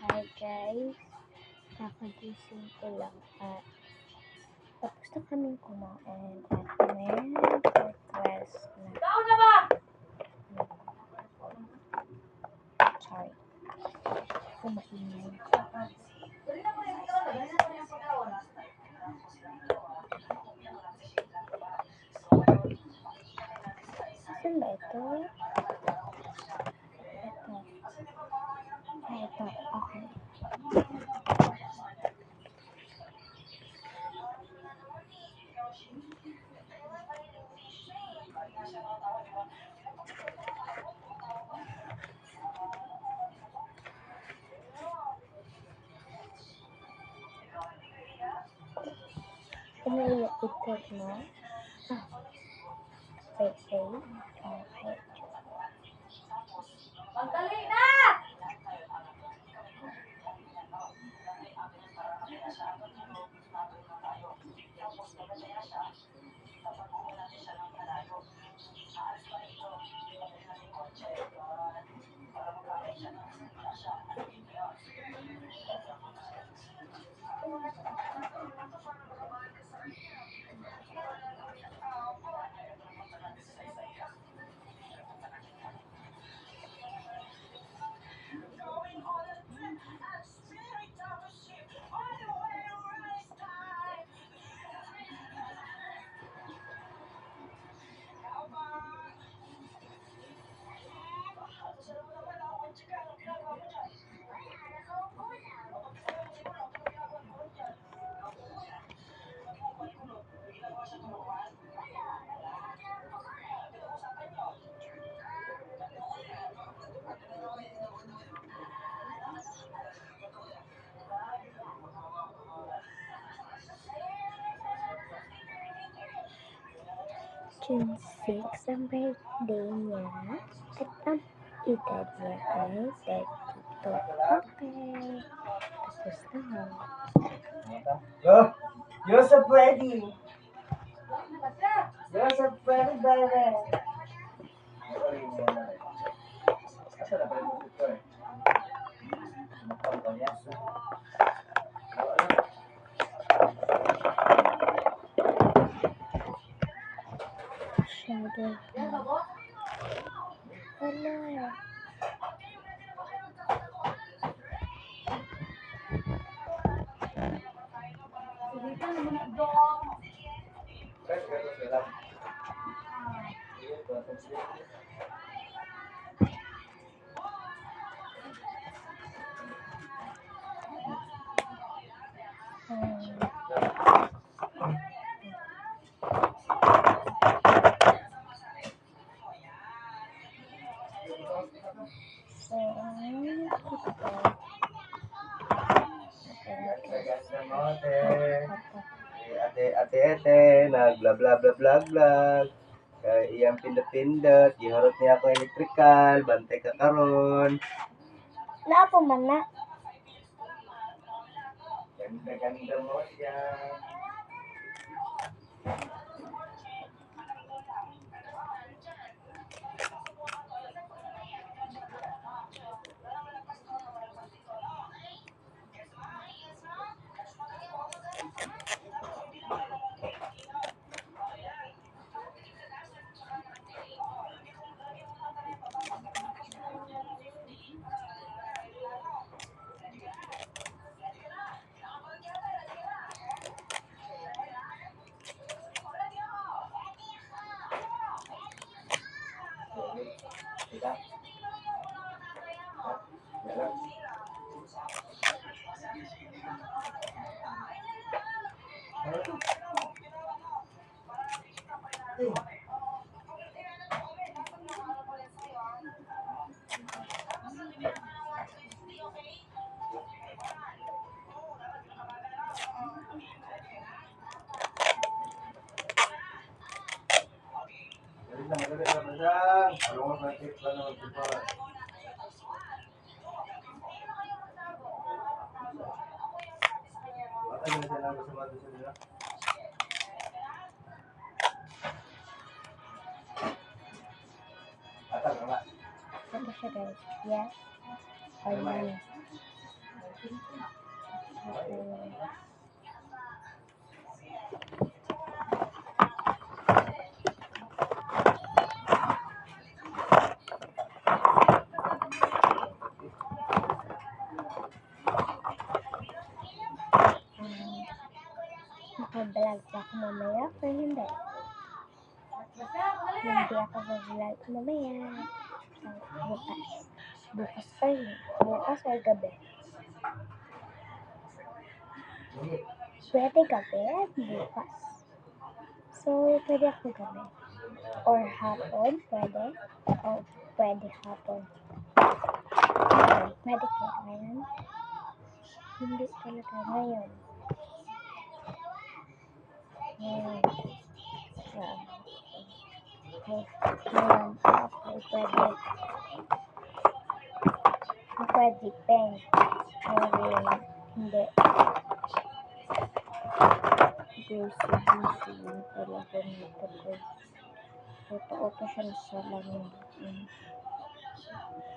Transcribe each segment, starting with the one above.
Hi guys, kakagising ko lang at tapos na kaming kumain at may request na sorry, kumaingay. Saan ba ito? Ito. Ito. Okay. Iniitik mo? Ah, wait. Okay. Magdali na! June 6 ang birthday niya at ang edad niya ay 32. Okay. Tapos na. Go! Joseph ready! Joseph ready, baby! Asa na ba yung ito eh? Magpapalyaso. Shadow. Wala. Ate, nag bla bla. Kaya iyang pindot-pindot, giharot niya ako electrical, bantay ka karon. Naapo man na. Ganda mo siya. Kita. Madali na masang. Alungos na tip pa na magsiparan. Baka nyo siya lang sa mga sa nila. Atang nga. Ito siya guys. Yes. Or no. Okay. Naka-vlog pa ako mamaya pero hindi. Hindi ako mag-vlog mamaya. So, bukas. Bukas pa yun. Bukas or gabi. Pwede gabi at bukas. So, pwede ako gabi. Or hapon, pwede. O, pwede hapon. Pwede kaya ngayon. Hindi talaga ngayon. Ngayon. Ngayon. Okay, pwede. Pwede peng. Or hindi. Busy. Yung talaga nito ko. Auto siya na sa lamin.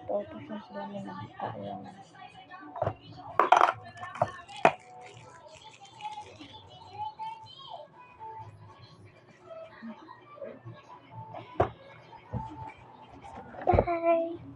Auto siya sa lamin ng kaalam. Bye!